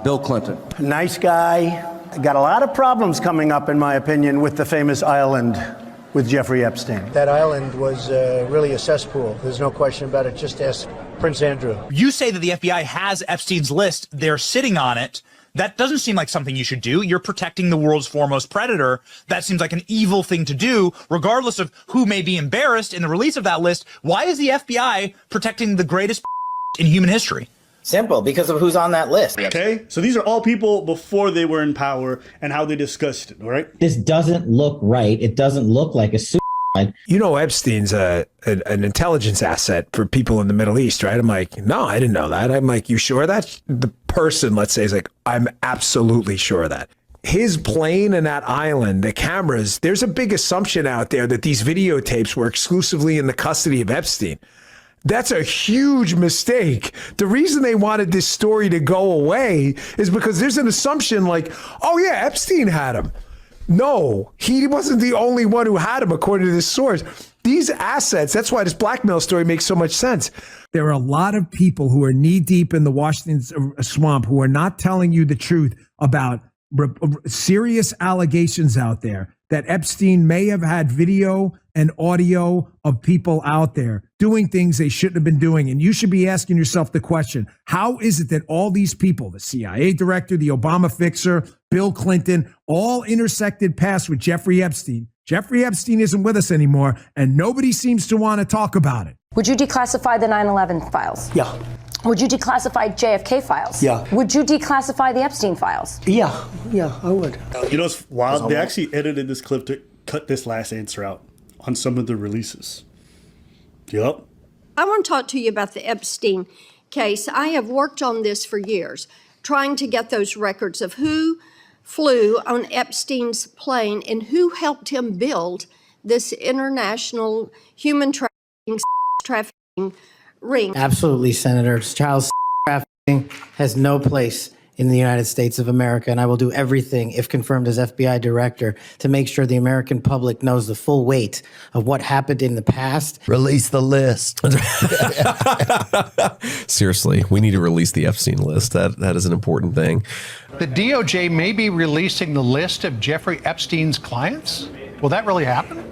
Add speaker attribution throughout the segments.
Speaker 1: Bill Clinton.
Speaker 2: Nice guy. Got a lot of problems coming up, in my opinion, with the famous island with Jeffrey Epstein.
Speaker 3: That island was really a cesspool. There's no question about it. Just ask Prince Andrew.
Speaker 4: You say that the FBI has Epstein's list. They're sitting on it. That doesn't seem like something you should do. You're protecting the world's foremost predator. That seems like an evil thing to do, regardless of who may be embarrassed in the release of that list. Why is the FBI protecting the greatest in human history?
Speaker 5: Simple, because of who's on that list.
Speaker 6: Okay, so these are all people before they were in power and how they discussed it, all right?
Speaker 7: This doesn't look right. It doesn't look like a suicide.
Speaker 8: You know, Epstein's an intelligence asset for people in the Middle East, right? I'm like, no, I didn't know that. I'm like, you sure of that? The person, let's say, is like, I'm absolutely sure of that. His plane and that island, the cameras, there's a big assumption out there that these videotapes were exclusively in the custody of Epstein. That's a huge mistake. The reason they wanted this story to go away is because there's an assumption like, oh yeah, Epstein had him. No, he wasn't the only one who had him, according to this source. These assets, that's why this blackmail story makes so much sense. There are a lot of people who are knee deep in the Washington swamp who are not telling you the truth about serious allegations out there that Epstein may have had video and audio of people out there doing things they shouldn't have been doing. And you should be asking yourself the question, how is it that all these people, the CIA director, the Obama fixer, Bill Clinton, all intersected paths with Jeffrey Epstein? Jeffrey Epstein isn't with us anymore, and nobody seems to want to talk about it.
Speaker 9: Would you declassify the 9/11 files?
Speaker 2: Yeah.
Speaker 9: Would you declassify JFK files?
Speaker 2: Yeah.
Speaker 9: Would you declassify the Epstein files?
Speaker 2: Yeah, I would.
Speaker 6: You know, it's wild. They actually edited this clip to cut this last answer out on some of the releases. Yep.
Speaker 10: I want to talk to you about the Epstein case. I have worked on this for years, trying to get those records of who flew on Epstein's plane and who helped him build this international human trafficking ring.
Speaker 5: Absolutely, Senator. Child trafficking has no place in the United States of America, and I will do everything, if confirmed as FBI director, to make sure the American public knows the full weight of what happened in the past.
Speaker 11: Release the list. Seriously, we need to release the Epstein list. That is an important thing.
Speaker 12: The DOJ may be releasing the list of Jeffrey Epstein's clients. Will that really happen?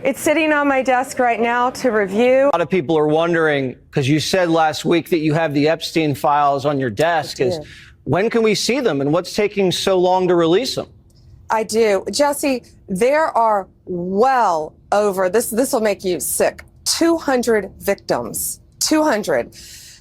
Speaker 13: It's sitting on my desk right now to review.
Speaker 14: A lot of people are wondering, because you said last week that you have the Epstein files on your desk, is when can we see them and what's taking so long to release them?
Speaker 13: I do. Jesse, there are well over, this will make you sick, 200 victims. 200.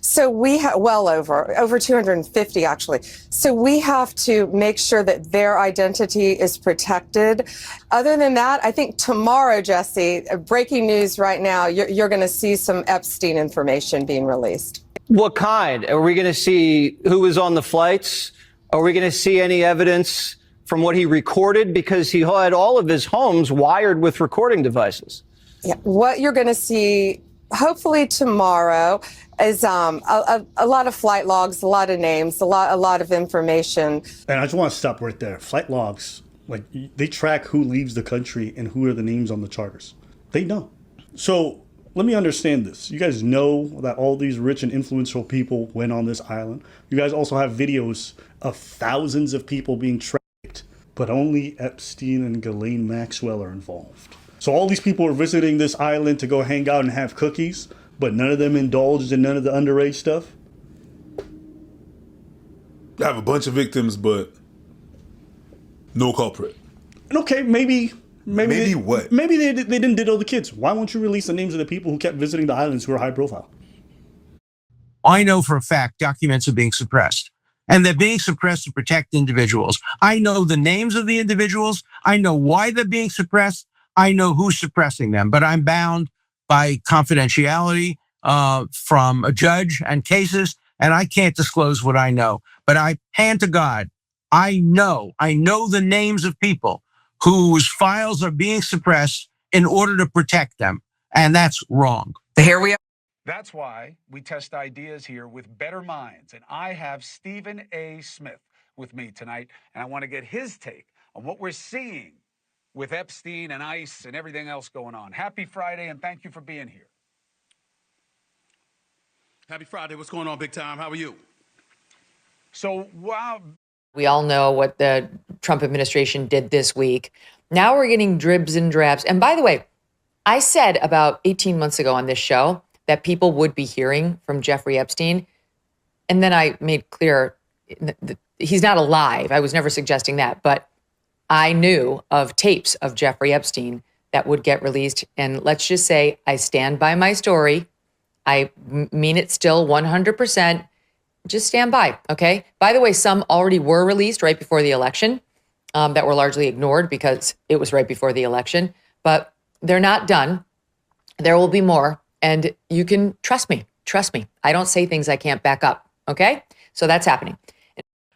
Speaker 13: So we have over 250 actually. So we have to make sure that their identity is protected. Other than that, I think tomorrow, Jesse, breaking news right now, you're going to see some Epstein information being released.
Speaker 14: What kind? Are we going to see who was on the flights? Are we going to see any evidence from what he recorded? Because he had all of his homes wired with recording devices.
Speaker 13: Yeah, what you're going to see hopefully tomorrow is a lot of flight logs, a lot of names, a lot of information.
Speaker 6: And I just want to stop right there. Flight logs, like they track who leaves the country and who are the names on the charters. They know. So let me understand this. You guys know that all these rich and influential people went on this island. You guys also have videos of thousands of people being tracked, but only Epstein and Ghislaine Maxwell are involved. So all these people are visiting this island to go hang out and have cookies, but none of them indulged in none of the underage stuff?
Speaker 15: I have a bunch of victims, but no culprit.
Speaker 6: And okay, maybe
Speaker 15: what?
Speaker 6: Maybe they didn't diddle the kids. Why won't you release the names of the people who kept visiting the islands who are high profile?
Speaker 12: I know for a fact documents are being suppressed, and they're being suppressed to protect individuals. I know the names of the individuals. I know why they're being suppressed. I know who's suppressing them, but I'm bound by confidentiality from a judge and cases, and I can't disclose what I know. But I hand to God, I know the names of people whose files are being suppressed in order to protect them, and that's wrong.
Speaker 16: Here we are.
Speaker 17: That's why we test ideas here with better minds, and I have Stephen A. Smith with me tonight, and I want to get his take on what we're seeing with Epstein and ICE and everything else going on. Happy Friday, and thank you for being here.
Speaker 15: Happy Friday. What's going on, big time? How are you?
Speaker 17: So, wow.
Speaker 1: We all know what the Trump administration did this week. Now we're getting dribs and drabs. And by the way, I said about 18 months ago on this show that people would be hearing from Jeffrey Epstein. And then I made clear he's not alive. I was never suggesting that. But I knew of tapes of Jeffrey Epstein that would get released. And let's just say I stand by my story. I mean it still 100%. Just stand by, okay? By the way, some already were released right before the election that were largely ignored because it was right before the election. But they're not done. There will be more. And you can trust me. Trust me. I don't say things I can't back up, okay? So that's happening.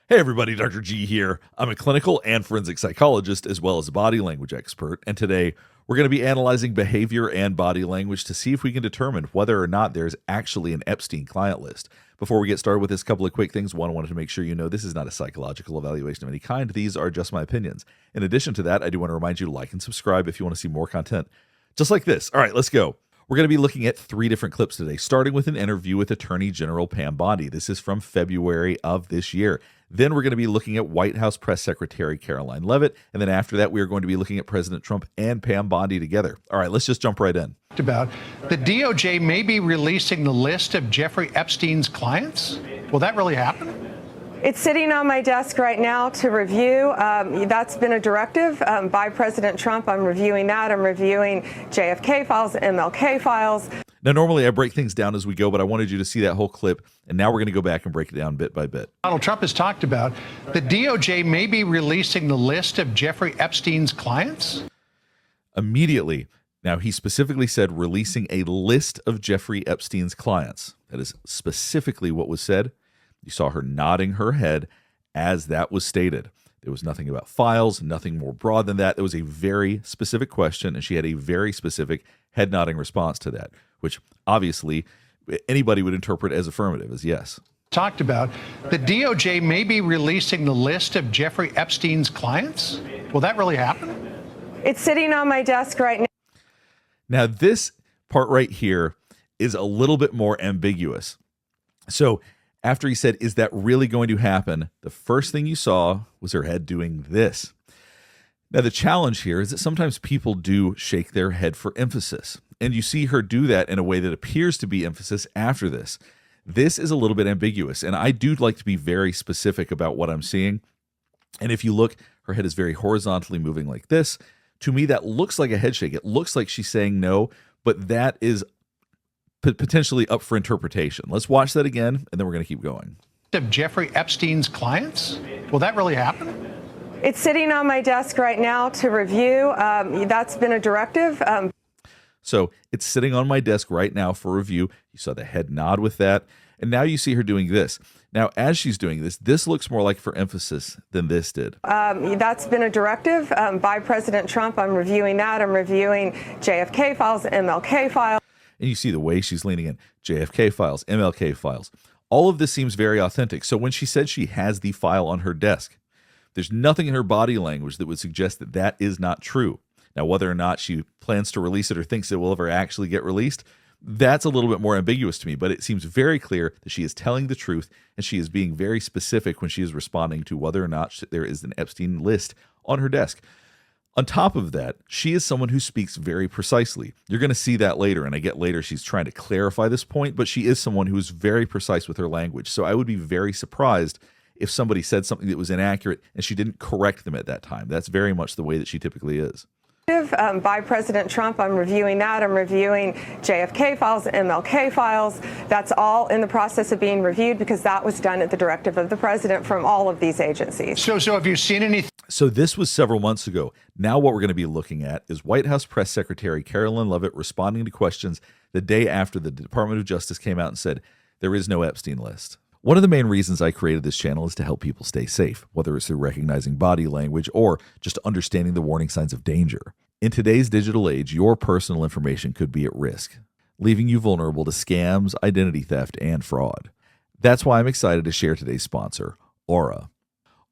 Speaker 16: Hey everybody, Dr. G here. I'm a clinical and forensic psychologist as well as a body language expert. And today we're going to be analyzing behavior and body language to see if we can determine whether or not there's actually an Epstein client list. Before we get started with this, couple of quick things. One, I wanted to make sure you know this is not a psychological evaluation of any kind. These are just my opinions. In addition to that, I do want to remind you to like and subscribe if you want to see more content just like this. All right, let's go. We're going to be looking at 3 different clips today, starting with an interview with Attorney General Pam Bondi. This is from February of this year. Then we're going to be looking at White House Press Secretary Caroline Leavitt. And then after that, we are going to be looking at President Trump and Pam Bondi together. All right, let's just jump right in.
Speaker 18: About the DOJ may be releasing the list of Jeffrey Epstein's clients. Will that really happen?
Speaker 13: It's sitting on my desk right now to review. That's been a directive by President Trump. I'm reviewing that. I'm reviewing JFK files, MLK files.
Speaker 16: Now, normally I break things down as we go, but I wanted you to see that whole clip. And now we're going to go back and break it down bit by bit.
Speaker 18: Donald Trump has talked about the DOJ may be releasing the list of Jeffrey Epstein's clients.
Speaker 16: Immediately. Now, he specifically said releasing a list of Jeffrey Epstein's clients. That is specifically what was said. You saw her nodding her head as that was stated. There was nothing about files, nothing more broad than that. It was a very specific question, and she had a very specific head nodding response to that, which obviously anybody would interpret as affirmative, as yes.
Speaker 18: Talked about the DOJ may be releasing the list of Jeffrey Epstein's clients. Will that really happen?
Speaker 13: It's sitting on my desk right now.
Speaker 16: Now, this part right here is a little bit more ambiguous. So after he said, is that really going to happen? The first thing you saw was her head doing this. Now, the challenge here is that sometimes people do shake their head for emphasis. And you see her do that in a way that appears to be emphasis after this. This is a little bit ambiguous. And I do like to be very specific about what I'm seeing. And if you look, her head is very horizontally moving like this. To me, that looks like a head shake. It looks like she's saying no, but that is potentially up for interpretation. Let's watch that again, and then we're going to keep going.
Speaker 18: Of Jeffrey Epstein's clients? Will that really happen?
Speaker 13: It's sitting on my desk right now to review. That's been a directive.
Speaker 16: So it's sitting on my desk right now for review. You saw the head nod with that. And now you see her doing this. Now, as she's doing this, this looks more like for emphasis than this did.
Speaker 13: That's been a directive by President Trump. I'm reviewing that. I'm reviewing JFK files, MLK files.
Speaker 16: And you see the way she's leaning in. JFK files, MLK files. All of this seems very authentic. So when she said she has the file on her desk, there's nothing in her body language that would suggest that that is not true. Now, whether or not she plans to release it or thinks it will ever actually get released, that's a little bit more ambiguous to me, but it seems very clear that she is telling the truth and she is being very specific when she is responding to whether or not there is an Epstein list on her desk. On top of that, she is someone who speaks very precisely. You're going to see that later, and I get later she's trying to clarify this point, but she is someone who is very precise with her language. So I would be very surprised if somebody said something that was inaccurate and she didn't correct them at that time. That's very much the way that she typically is.
Speaker 13: By President Trump. I'm reviewing that. I'm reviewing JFK files, MLK files. That's all in the process of being reviewed because that was done at the directive of the president from all of these agencies.
Speaker 18: So have you seen anything?
Speaker 16: So this was several months ago. Now what we're going to be looking at is White House Press Secretary Caroline Leavitt responding to questions the day after the Department of Justice came out and said there is no Epstein list. One of the main reasons I created this channel is to help people stay safe, whether it's through recognizing body language or just understanding the warning signs of danger. In today's digital age, your personal information could be at risk, leaving you vulnerable to scams, identity theft, and fraud. That's why I'm excited to share today's sponsor, Aura.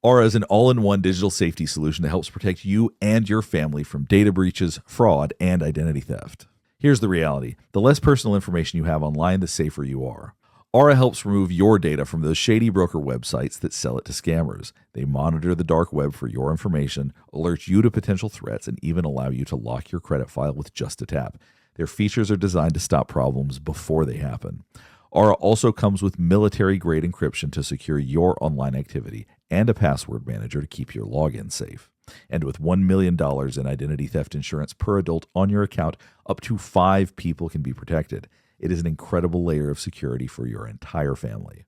Speaker 16: Aura is an all-in-one digital safety solution that helps protect you and your family from data breaches, fraud, and identity theft. Here's the reality. The less personal information you have online, the safer you are. Aura helps remove your data from those shady broker websites that sell it to scammers. They monitor the dark web for your information, alert you to potential threats, and even allow you to lock your credit file with just a tap. Their features are designed to stop problems before they happen. Aura also comes with military-grade encryption to secure your online activity and a password manager to keep your login safe. And with $1 million in identity theft insurance per adult on your account, up to 5 people can be protected. It is an incredible layer of security for your entire family.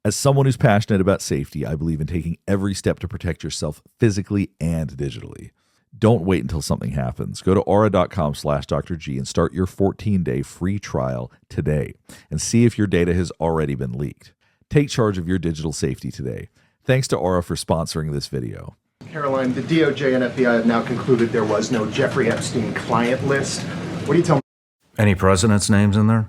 Speaker 16: As someone who's passionate about safety, I believe in taking every step to protect yourself physically and digitally. Don't wait until something happens. Go to aura.com/Dr. G and start your 14-day free trial today and see if your data has already been leaked. Take charge of your digital safety today. Thanks to Aura for sponsoring this video.
Speaker 19: Caroline, the DOJ and FBI have now concluded there was no Jeffrey Epstein client list. What do you tell me?
Speaker 20: Any presidents' names in there?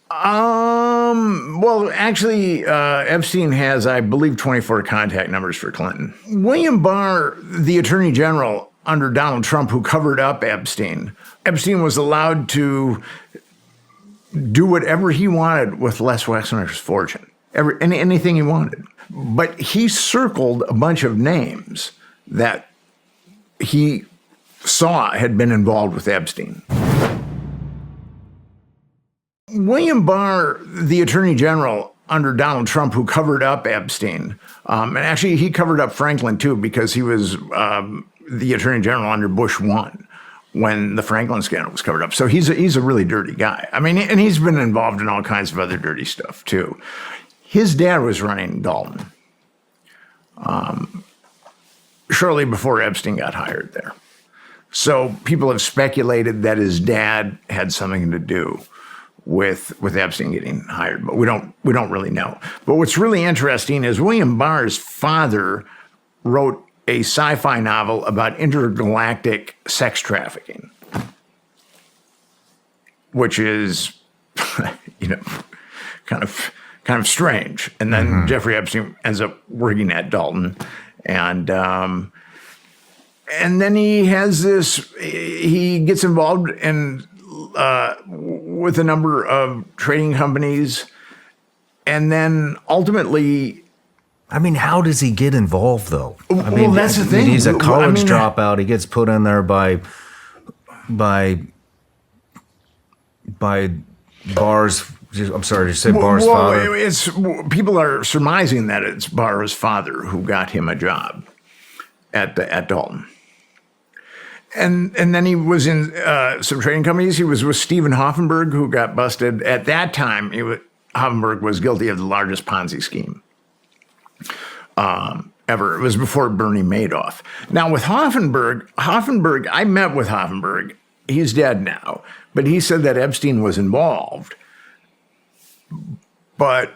Speaker 21: Well, actually, Epstein has, I believe, 24 contact numbers for Clinton. William Barr, the Attorney General under Donald Trump, who covered up Epstein, was allowed to do whatever he wanted with Les Wexner's fortune, anything he wanted. But he circled a bunch of names that he saw had been involved with Epstein. William Barr, the Attorney General under Donald Trump, who covered up Epstein, and actually he covered up Franklin too, because he was the Attorney General under Bush 1 when the Franklin scandal was covered up. So he's a really dirty guy. I mean, and he's been involved in all kinds of other dirty stuff too. His dad was running Dalton shortly before Epstein got hired there. So people have speculated that his dad had something to do with Epstein getting hired, but we don't really know. But what's really interesting is William Barr's father wrote a sci-fi novel about intergalactic sex trafficking, which is, kind of strange. And then Jeffrey Epstein ends up working at Dalton, and then he has this. He gets involved in with a number of trading companies, and then ultimately.
Speaker 20: I mean, how does he get involved, though? I mean,
Speaker 21: well, that's the thing.
Speaker 20: He's a college dropout. He gets put in there by Barr's. I'm sorry, did you say Barr's father?
Speaker 21: It's people are surmising that it's Barr's father who got him a job at Dalton. And then he was in some trading companies. He was with Stephen Hoffenberg, who got busted. At that time, Hoffenberg was guilty of the largest Ponzi scheme ever. It was before Bernie Madoff. Now, with Hoffenberg, I met with Hoffenberg. He's dead now. But he said that Epstein was involved. But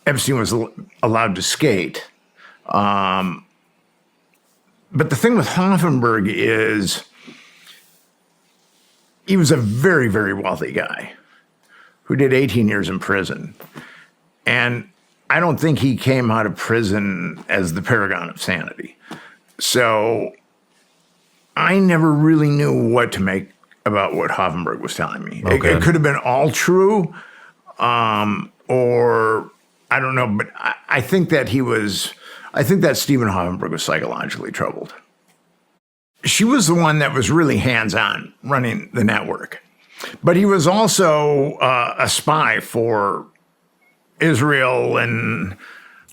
Speaker 21: Epstein was allowed to skate. But the thing with Hoffenberg is he was a very, very wealthy guy who did 18 years in prison. And I don't think he came out of prison as the paragon of sanity. So I never really knew what to make about what Hoffenberg was telling me. Okay. It could have been all true, or I don't know, but I think that Stephen Hoffenberg was psychologically troubled. She was the one that was really hands-on running the network. But he was also a spy for Israel and...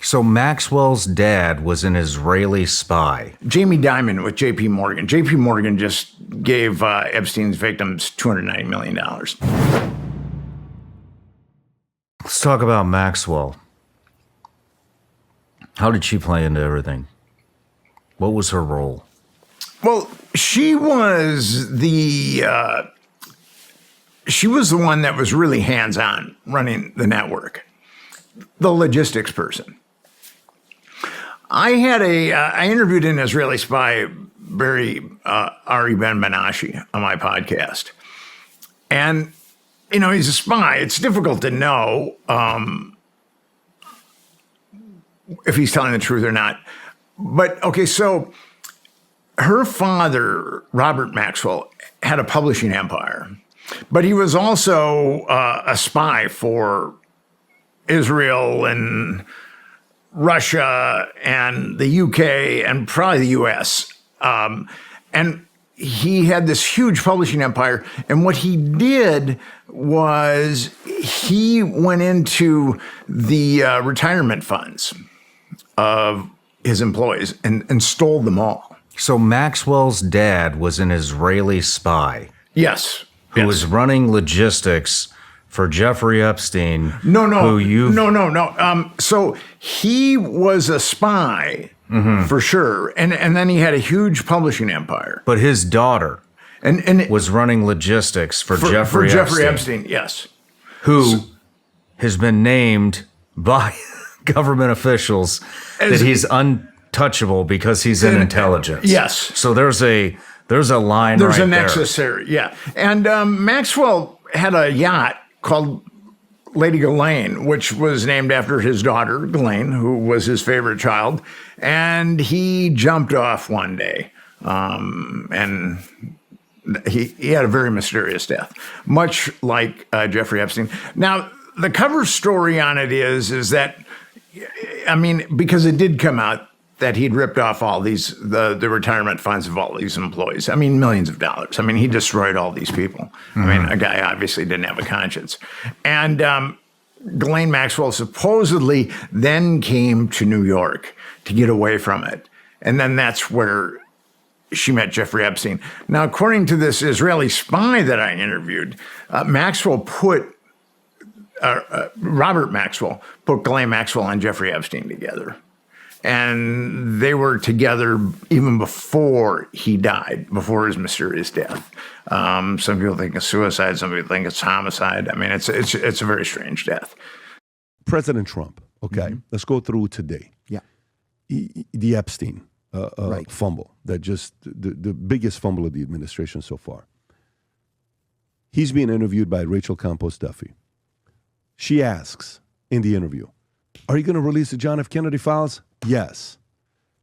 Speaker 20: So Maxwell's dad was an Israeli spy.
Speaker 21: Jamie Dimon with J.P. Morgan. J.P. Morgan just gave Epstein's victims $290 million.
Speaker 20: Let's talk about Maxwell. How did she play into everything? What was her role?
Speaker 21: Well, she was the one that was really hands-on running the network, the logistics person. I interviewed an Israeli spy, Ari Ben Menashe, on my podcast. And, he's a spy. It's difficult to know if he's telling the truth or not. But, okay, so her father, Robert Maxwell, had a publishing empire. But he was also a spy for Israel and Russia and the UK and probably the US. And he had this huge publishing empire. And what he did was he went into the retirement funds of his employees and stole them all.
Speaker 20: So Maxwell's dad was an Israeli spy.
Speaker 21: Yes.
Speaker 20: Who was running logistics for Jeffrey Epstein.
Speaker 21: No.
Speaker 20: No.
Speaker 21: So he was a spy for sure. And then he had a huge publishing empire.
Speaker 20: But his daughter
Speaker 21: and
Speaker 20: was running logistics for Jeffrey
Speaker 21: Epstein, yes.
Speaker 20: Who has been named by government officials that he's untouchable because he's in intelligence.
Speaker 21: Yes.
Speaker 20: So there's a line
Speaker 21: There's
Speaker 20: right
Speaker 21: a nexus there, yeah. And Maxwell had a yacht called Lady Ghislaine, which was named after his daughter, Ghislaine, who was his favorite child. And he jumped off one day. And he had a very mysterious death, much like Jeffrey Epstein. Now, the cover story on it is that, I mean, because it did come out that he'd ripped off all these, the retirement funds of all these employees. I mean, millions of dollars. I mean, he destroyed all these people. I mean, a guy obviously didn't have a conscience. And Ghislaine Maxwell supposedly then came to New York to get away from it. And then that's where she met Jeffrey Epstein. Now, according to this Israeli spy that I interviewed, Robert Maxwell put Ghislaine Maxwell and Jeffrey Epstein together. And they were together even before he died, before his mysterious death. Some people think it's suicide. Some people think it's homicide. I mean, it's a very strange death.
Speaker 3: President Trump. Okay, let's go through today.
Speaker 2: Yeah,
Speaker 3: the Epstein fumble, that just the biggest fumble of the administration so far. He's being interviewed by Rachel Campos Duffy. She asks in the interview, "Are you going to release the John F. Kennedy files?" Yes.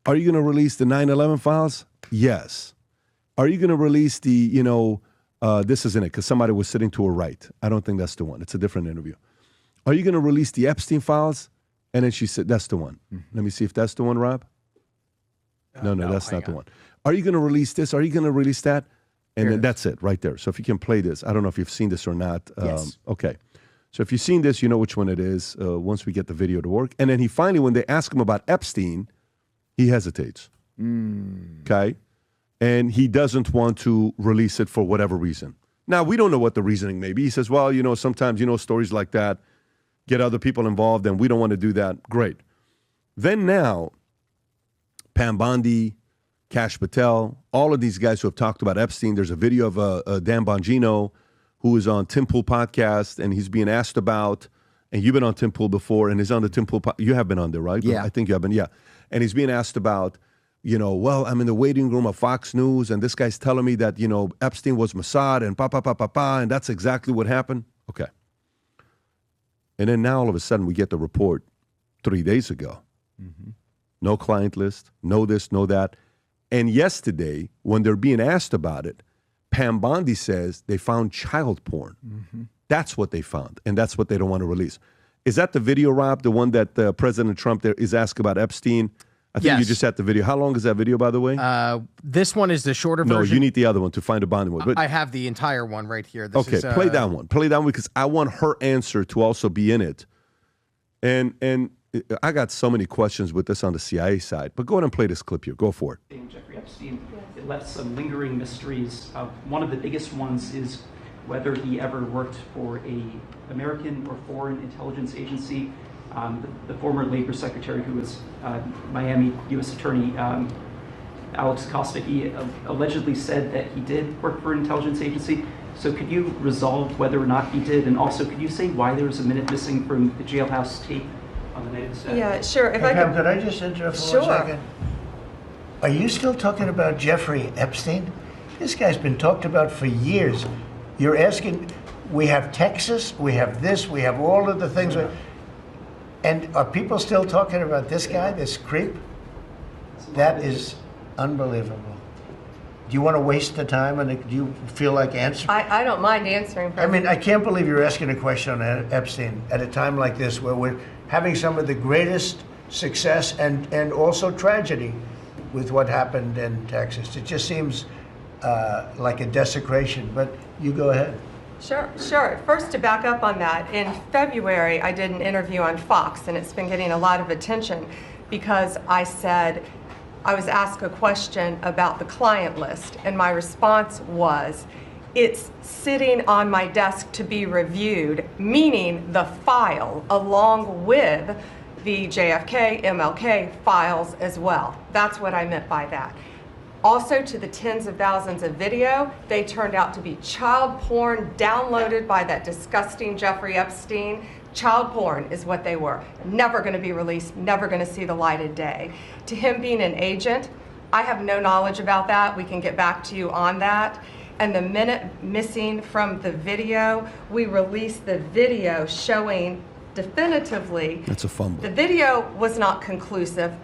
Speaker 3: Are you going to release the 9/11 files? Yes. Are you going to release the, this isn't it, because somebody was sitting to her right. I don't think that's the one. It's a different interview. Are you going to release the Epstein files? And then she said, that's the one. Let me see if that's the one, Rob. No, that's not the one. Are you going to release this? Are you going to release that? And then that's it right there. So if you can play this, I don't know if you've seen this or not.
Speaker 2: Yes.
Speaker 3: Okay. So if you've seen this, you know which one it is once we get the video to work. And then he finally, when they ask him about Epstein, he hesitates. Okay? And he doesn't want to release it for whatever reason. Now, we don't know what the reasoning may be. He says, well, sometimes, stories like that get other people involved, and we don't want to do that. Great. Then now, Pam Bondi, Kash Patel, all of these guys who have talked about Epstein, there's a video of Dan Bongino, who is on Tim Pool podcast, and he's being asked about, and you've been on Tim Pool before, and he's on the Tim Pool you have been on there, right?
Speaker 2: Yeah.
Speaker 3: I think you have been, yeah. And he's being asked about, well, I'm in the waiting room of Fox News, and this guy's telling me that, Epstein was Mossad, and and that's exactly what happened. Okay. And then now all of a sudden we get the report 3 days ago. No client list, no this, no that. And yesterday, when they're being asked about it, Pam Bondi says they found child porn. That's what they found, and that's what they don't want to release. Is that the video, Rob, the one that President Trump there is asked about Epstein? I think you just had the video. How long is that video, by the way?
Speaker 22: This one is the shorter version.
Speaker 3: No, you need the other one to find a Bondi one. But,
Speaker 22: I have the entire one right here. This
Speaker 3: okay,
Speaker 22: is,
Speaker 3: play that one. Play that one because I want her answer to also be in it. And I got so many questions with this on the CIA side. But go ahead and play this clip here. Go for it.
Speaker 23: Jeffrey Epstein, it left some lingering mysteries. One of the biggest ones is whether he ever worked for a American or foreign intelligence agency. The former labor secretary, who was Miami U.S. Attorney Alex Acosta, he allegedly said that he did work for an intelligence agency. So could you resolve whether or not he did? And also, could you say why there was a minute missing from the jailhouse tape on the night of the stabbing?
Speaker 24: Yeah, sure. If
Speaker 25: could I just interrupt for 1 second? Are you still talking about Jeffrey Epstein? This guy's been talked about for years. You're asking, we have Texas, we have this, we have all of the things. And are people still talking about this guy, this creep? That is unbelievable. Do you want to waste the time, and do you feel like answering?
Speaker 13: I don't mind answering.
Speaker 25: I mean, I can't believe you're asking a question on Epstein at a time like this, where we're having some of the greatest success and also tragedy with what happened in Texas. It just seems like a desecration, but you go ahead.
Speaker 13: Sure. First, to back up on that, in February, I did an interview on Fox, and it's been getting a lot of attention because I was asked a question about the client list, and my response was, it's sitting on my desk to be reviewed, meaning the file along with the JFK, MLK files as well. That's what I meant by that. Also, to the tens of thousands of video, they turned out to be child porn downloaded by that disgusting Jeffrey Epstein. Child porn is what they were. Never going to be released, never going to see the light of day. To him being an agent, I have no knowledge about that. We can get back to you on that. And the minute missing from the video, we released the video showing definitively.
Speaker 3: That's a fumble.
Speaker 13: The video was not conclusive,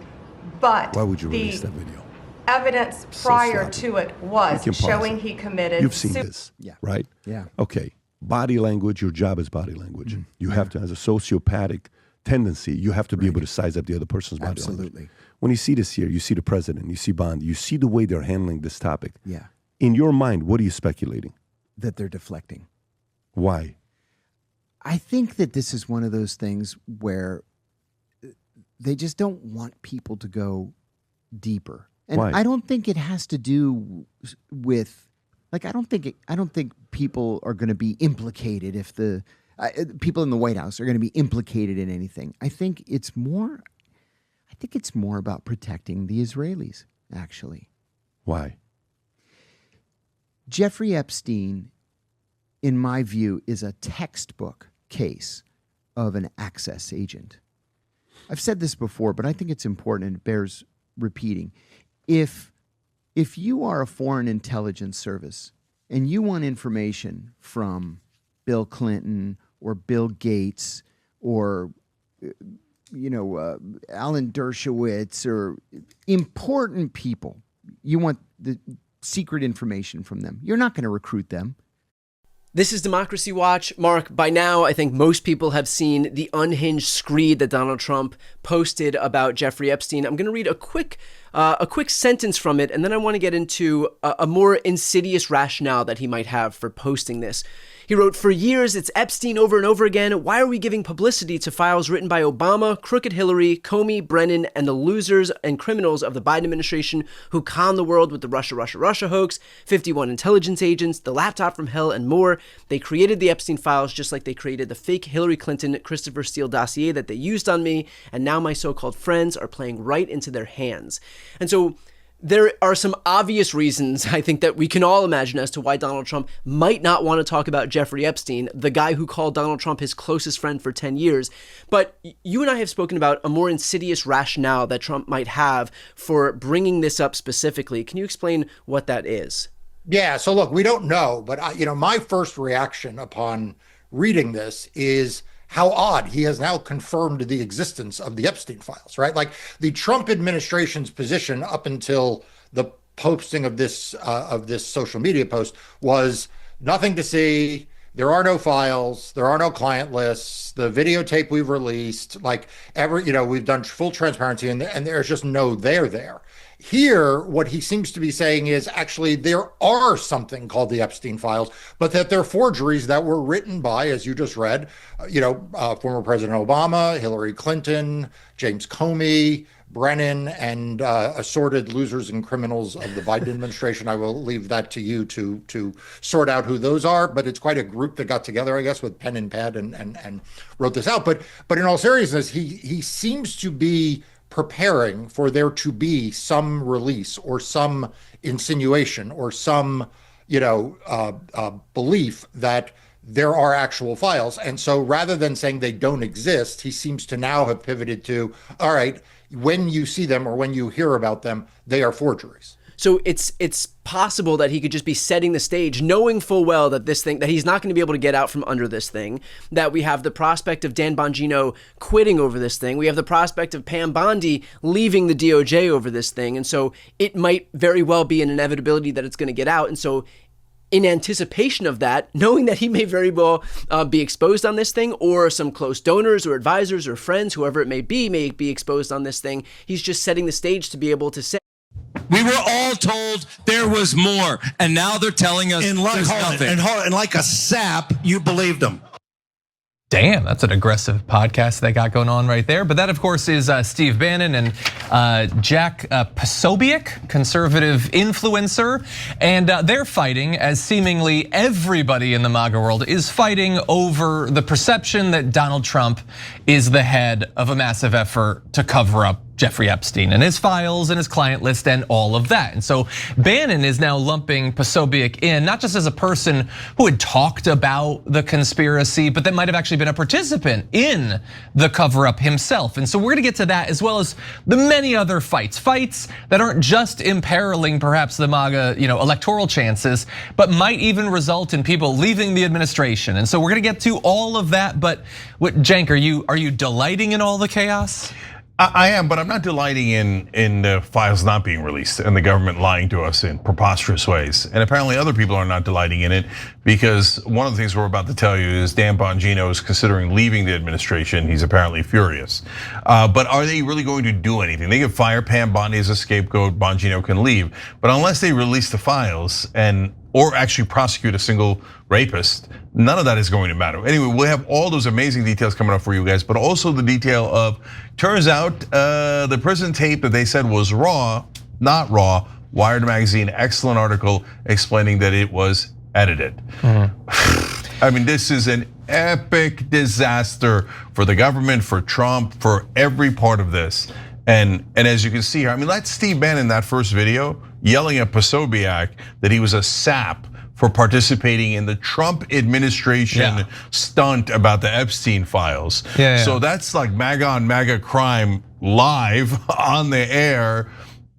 Speaker 13: but
Speaker 3: why would you release that video?
Speaker 13: Evidence prior to it was showing he committed.
Speaker 3: You've seen this, right?
Speaker 4: Yeah.
Speaker 3: Okay. Body language, your job is body language. You have to, as a sociopathic tendency, you have to be able to size up the other person's body language.
Speaker 4: Absolutely.
Speaker 3: When you see this here, you see the president, you see Bond, you see the way they're handling this topic.
Speaker 4: Yeah.
Speaker 3: In your mind, what are you speculating?
Speaker 4: That they're deflecting.
Speaker 3: Why?
Speaker 4: I think that this is one of those things where they just don't want people to go deeper. And
Speaker 3: Why?
Speaker 4: I don't think it has to do with, like, I don't think people are going to be implicated if the people in the White House are going to be implicated in anything. I think it's more about protecting the Israelis, actually.
Speaker 3: Why?
Speaker 4: Jeffrey Epstein, in my view, is a textbook case of an access agent. I've said this before, but I think it's important and it bears repeating. If you are a foreign intelligence service and you want information from Bill Clinton or Bill Gates or Alan Dershowitz or important people, you want the secret information from them, you're not going to recruit them.
Speaker 7: This is Democracy Watch. Mark, by now, I think most people have seen the unhinged screed that Donald Trump posted about Jeffrey Epstein. I'm going to read a quick sentence from it, and then I want to get into a more insidious rationale that he might have for posting this. He wrote, "For years, it's Epstein over and over again. Why are we giving publicity to files written by Obama, crooked Hillary, Comey, Brennan, and the losers and criminals of the Biden administration who conned the world with the Russia hoax, 51 intelligence agents, the laptop from hell, and more? They created the Epstein files just like they created the fake Hillary Clinton, Christopher Steele dossier that they used on me, and now my so-called friends are playing right into their hands." And so there are some obvious reasons, I think, that we can all imagine as to why Donald Trump might not want to talk about Jeffrey Epstein, the guy who called Donald Trump his closest friend for 10 years. But you and I have spoken about a more insidious rationale that Trump might have for bringing this up specifically. Can you explain what that is?
Speaker 8: Yeah, so look, we don't know, but my first reaction upon reading this is how odd he has now confirmed the existence of the Epstein files, right? Like the Trump administration's position up until the posting of this social media post was nothing to see. There are no files. There are no client lists. The videotape we've released, we've done full transparency, and there's just no there. Here, what he seems to be saying is actually there are something called the Epstein files, but that they're forgeries that were written by, as you just read, former President Obama, Hillary Clinton, James Comey, Brennan, and assorted losers and criminals of the Biden administration. I will leave that to you to sort out who those are, but it's quite a group that got together, I guess, with pen and pad and wrote this out. But in all seriousness, he seems to be preparing for there to be some release or some insinuation or some, belief that there are actual files. And so rather than saying they don't exist, he seems to now have pivoted to, all right, when you see them or when you hear about them, they are forgeries.
Speaker 7: So it's possible that he could just be setting the stage, knowing full well that that he's not going to be able to get out from under this thing, that we have the prospect of Dan Bongino quitting over this thing. We have the prospect of Pam Bondi leaving the DOJ over this thing. And so it might very well be an inevitability that it's going to get out. And so in anticipation of that, knowing that he may very well be exposed on this thing, or some close donors or advisors or friends, whoever it may be exposed on this thing, he's just setting the stage to be able to say,
Speaker 5: we were all told there was more, and now they're telling us there's nothing.
Speaker 9: And like a sap, you believed them.
Speaker 10: Damn, that's an aggressive podcast they got going on right there. But that, of course, is Steve Bannon and Jack Posobiec, conservative influencer. And they're fighting, as seemingly everybody in the MAGA world is fighting, over the perception that Donald Trump is the head of a massive effort to cover up Jeffrey Epstein and his files and his client list and all of that. And so Bannon is now lumping Posobiec in, not just as a person who had talked about the conspiracy, but that might have actually been a participant in the cover up himself. And so we're gonna get to that, as well as the many other fights that aren't just imperiling perhaps the MAGA electoral chances, but might even result in people leaving the administration. And so we're gonna get to all of that. But Cenk, are you delighting in all the chaos?
Speaker 11: I am, but I'm not delighting in the files not being released and the government lying to us in preposterous ways. And apparently other people are not delighting in it, because one of the things we're about to tell you is Dan Bongino is considering leaving the administration. He's apparently furious. But are they really going to do anything? They can fire Pam Bondi as a scapegoat, Bongino can leave. But unless they release the files or actually prosecute a single rapist, none of that is going to matter. Anyway, we'll have all those amazing details coming up for you guys, but also the detail of, turns out the prison tape that they said was raw, not raw. Wired magazine, excellent article explaining that it was edited. I mean, this is an epic disaster for the government, for Trump, for every part of this. And as you can see here, I mean, that's Steve Bannon in that first video yelling at Posobiec that he was a sap for participating in the Trump administration stunt about the Epstein files. So that's like MAGA on MAGA crime live on the air.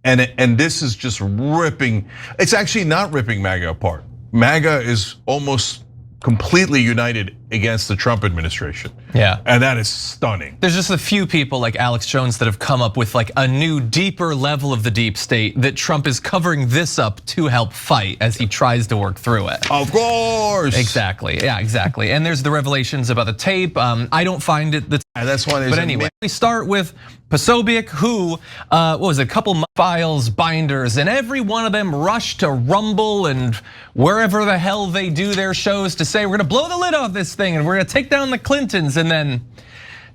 Speaker 11: And this is just ripping, it's actually not ripping MAGA apart. MAGA is almost completely united against the Trump administration. And that is stunning.
Speaker 10: There's just a few people like Alex Jones that have come up with like a new, deeper level of the deep state that Trump is covering this up to help fight as he tries to work through it.
Speaker 11: Of course.
Speaker 10: Exactly, yeah, exactly. And there's the revelations about the tape. I don't find it.
Speaker 11: That's why.
Speaker 10: But anyway, we start with Posobiec, who, what was it, a couple files, binders, and every one of them rushed to Rumble and wherever the hell they do their shows to say, we're gonna blow the lid off this thing and we're gonna take down the Clintons. And then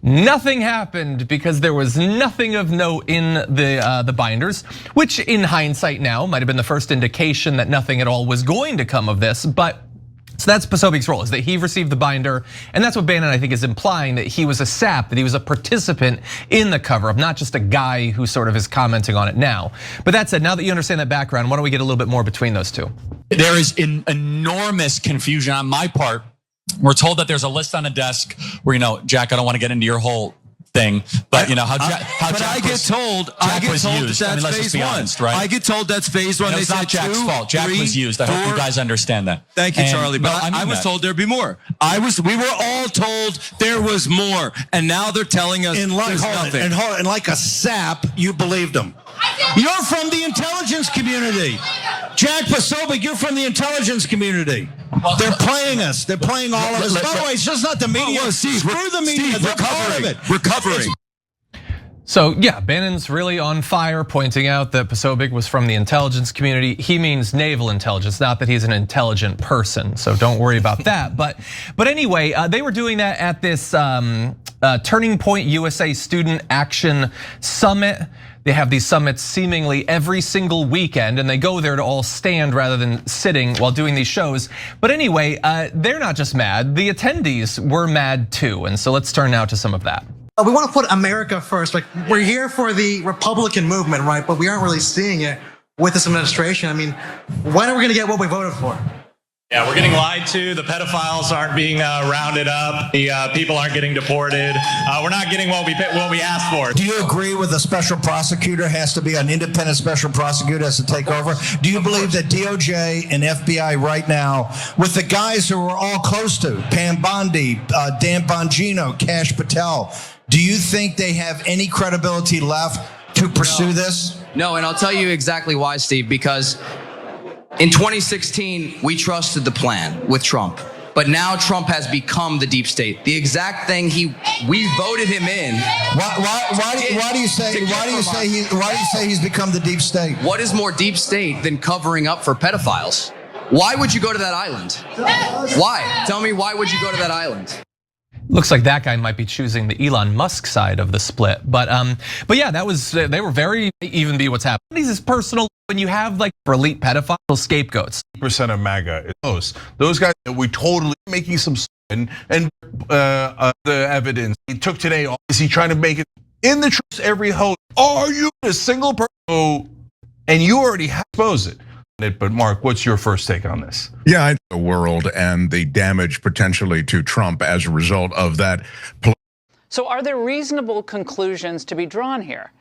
Speaker 10: nothing happened because there was nothing of note in the binders, which in hindsight now might have been the first indication that nothing at all was going to come of this. But so that's Posobiec's role, is that he received the binder, and that's what Bannon, I think, is implying, that he was a sap, that he was a participant in the cover-up, not just a guy who sort of is commenting on it now. But that said, now that you understand that background, why don't we get a little bit more between those two?
Speaker 24: There is enormous confusion on my part. We're told that there's a list on a desk where, Jack, I don't want to get into your whole thing, but how Jack
Speaker 5: I get told that's phase one.
Speaker 24: Right?
Speaker 5: I get told that's phase one.
Speaker 24: It's not Jack's fault. Jack was used. I hope you guys understand that.
Speaker 5: Thank you, Charlie. But I was told there'd be more. We were all told there was more, and now they're telling us there's nothing.
Speaker 9: And like a sap, you believed them. You're from the intelligence community. Jack Posobiec, you're from the intelligence community. They're playing us. They're playing all of us. By the way, it's just not the media. Screw the media. They're part of it.
Speaker 5: Recovering.
Speaker 10: So yeah, Bannon's really on fire, pointing out that Posobiec was from the intelligence community. He means naval intelligence, not that he's an intelligent person. So don't worry about that. But anyway, they were doing that at this Turning Point USA Student Action Summit. They have these summits seemingly every single weekend, and they go there to all stand rather than sitting while doing these shows. But anyway, they're not just mad, the attendees were mad too. And so let's turn now to some of that.
Speaker 26: We want to put America first. Like, we're here for the Republican movement, right? But we aren't really seeing it with this administration. I mean, when are we going to get what we voted for?
Speaker 1: Yeah, we're getting lied to. The pedophiles aren't being rounded up. The people aren't getting deported. We're not getting what we asked for.
Speaker 9: Do you agree with a special prosecutor has to be an independent special prosecutor has to take over? Do you believe that DOJ and FBI right now, with the guys who we're all close to, Pam Bondi, Dan Bongino, Kash Patel, do you think they have any credibility left to pursue this?
Speaker 6: No, and I'll tell you exactly why, Steve, because in 2016, we trusted the plan with Trump, but now Trump has become the deep state. The exact thing we voted him in.
Speaker 9: Why do you say he's become the deep state?
Speaker 6: What is more deep state than covering up for pedophiles? Why would you go to that island? Why? Tell me, why would you go to that island?
Speaker 10: Looks like that guy might be choosing the Elon Musk side of the split, but yeah, that was they were very even be what's happening. This is personal when you have like elite pedophile scapegoats.
Speaker 11: Percent of MAGA is those guys that we totally making some and the evidence he took today. Is he trying to make it in the truth? Every host, are you a single person? And you already have exposed it. But Mark, what's your first take on this?
Speaker 12: Yeah, the world and the damage potentially to Trump as a result of that.
Speaker 14: So are there reasonable conclusions to be drawn here?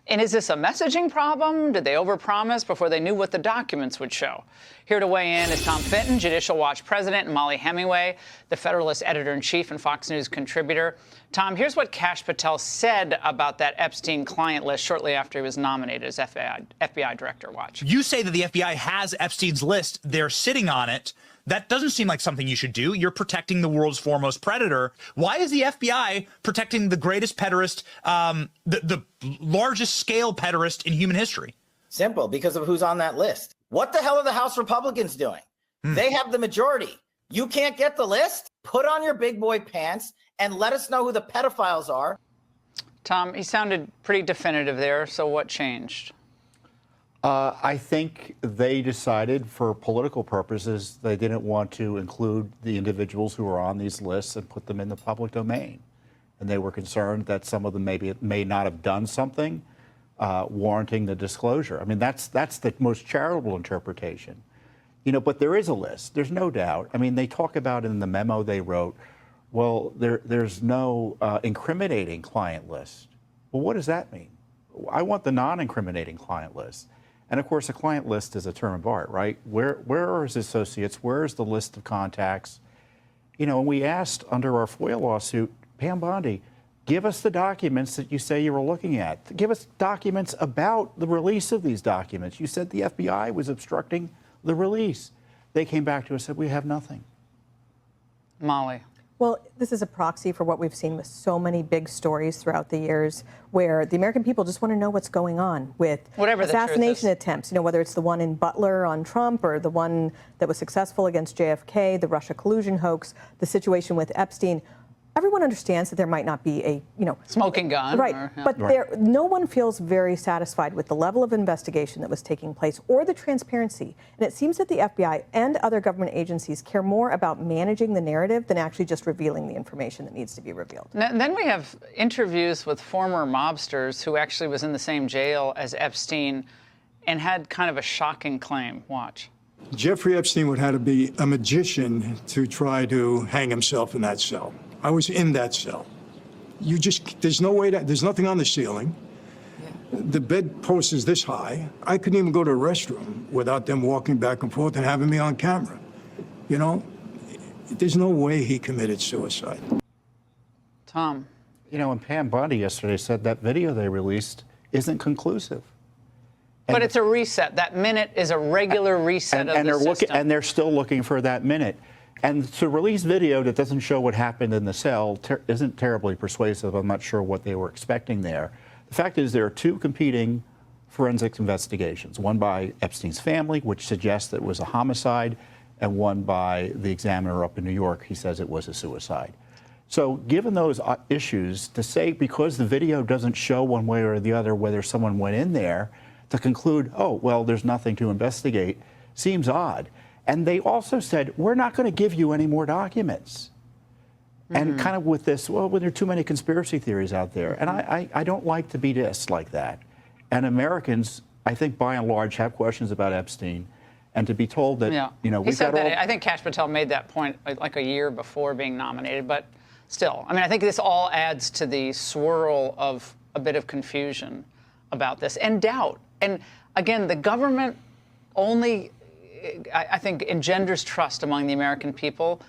Speaker 14: And is this a messaging problem? Did they overpromise before they knew what the documents would show? Here to weigh in is Tom Fitton, Judicial Watch president, and Molly Hemingway, the Federalist editor-in-chief and Fox News contributor. Tom, here's what Kash Patel said about that Epstein client list shortly after he was nominated as FBI director. Watch.
Speaker 15: You say that the FBI has Epstein's list. They're sitting on it. That doesn't seem like something you should do. You're protecting the world's foremost predator. Why is the FBI protecting the greatest pederast, the largest scale pederast in human history?
Speaker 17: Simple, because of who's on that list. What the hell are the House Republicans doing? They have the majority. You can't get the list? Put on your big boy pants and let us know who the pedophiles are.
Speaker 14: Tom, he sounded pretty definitive there. So what changed?
Speaker 27: I think they decided for political purposes they didn't want to include the individuals who were on these lists and put them in the public domain. And they were concerned that some of them may not have done something warranting the disclosure. I mean, that's the most charitable interpretation. You know, but there is a list. There's no doubt. I mean, they talk about in the memo they wrote, well, there's no incriminating client list. Well, what does that mean? I want the non-incriminating client list. And of course, a client list is a term of art, right? Where are his associates? Where is the list of contacts? You know, and we asked under our FOIA lawsuit, Pam Bondi, give us the documents that you say you were looking at. Give us documents about the release of these documents. You said the FBI was obstructing the release. They came back to us and said, we have nothing.
Speaker 14: Molly.
Speaker 28: Well, this is a proxy for what we've seen with so many big stories throughout the years where the American people just want to know what's going on with assassination attempts, you know, whether it's the one in Butler on Trump or the one that was successful against JFK, the Russia collusion hoax, the situation with Epstein. Everyone understands that there might not be a, you know,
Speaker 14: smoking gun.
Speaker 28: Right. But no one feels very satisfied with the level of investigation that was taking place or the transparency. And it seems that the FBI and other government agencies care more about managing the narrative than actually just revealing the information that needs to be revealed.
Speaker 14: Then we have interviews with former mobsters who actually was in the same jail as Epstein and had kind of a shocking claim. Watch.
Speaker 29: Jeffrey Epstein would have to be a magician to try to hang himself in that cell. I was in that cell. There's no way there's nothing on the ceiling. The bedpost is this high. I couldn't even go to a restroom without them walking back and forth and having me on camera. You know, there's no way he committed suicide.
Speaker 14: Tom.
Speaker 27: You know, and Pam Bondi yesterday said that video they released isn't conclusive.
Speaker 14: But it's a reset. That minute is a regular reset of the system.
Speaker 27: And they're still looking for that minute. And to release video that doesn't show what happened in the cell isn't terribly persuasive. I'm not sure what they were expecting there. The fact is there are two competing forensics investigations, one by Epstein's family, which suggests that it was a homicide, and one by the examiner up in New York. He says it was a suicide. So given those issues, to say because the video doesn't show one way or the other whether someone went in there, to conclude, oh, well, there's nothing to investigate, seems odd. And they also said, we're not going to give you any more documents. And kind of with this, well, when there are too many conspiracy theories out there. And I don't like to be dissed like that. And Americans, I think by and large, have questions about Epstein. And to be told that,
Speaker 14: he
Speaker 27: we've
Speaker 14: said
Speaker 27: got all.
Speaker 14: that. I think Kash Patel made that point like a year before being nominated, but still, I mean, I think this all adds to the swirl of a bit of confusion about this and doubt. And again, the government only, I think, engenders trust among the American people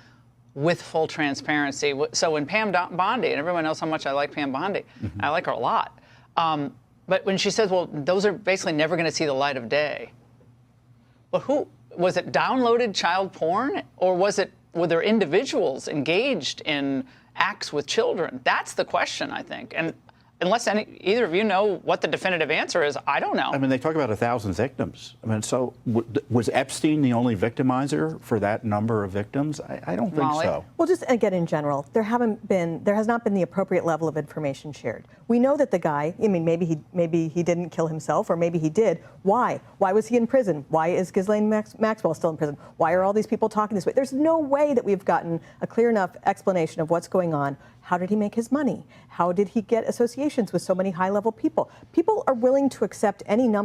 Speaker 14: with full transparency. So when Pam Bondi, and everyone knows how much I like Pam Bondi, I like her a lot. But when she says, well, those are basically never going to see the light of day. Well, who was it? Downloaded child porn, or were there individuals engaged in acts with children? That's the question, I think. And unless either of you know what the definitive answer is, I don't know.
Speaker 27: I mean, they talk about 1,000 victims. I mean, so was Epstein the only victimizer for that number of victims? I don't think so.
Speaker 28: Well, just again, in general, there has not been the appropriate level of information shared. We know that the guy, I mean, maybe he didn't kill himself, or maybe he did. Why? Why was he in prison? Why is Ghislaine Maxwell still in prison? Why are all these people talking this way? There's no way that we've gotten a clear enough explanation of what's going on. How did he make his money? How did he get associations with so many high-level people? People are willing to accept any number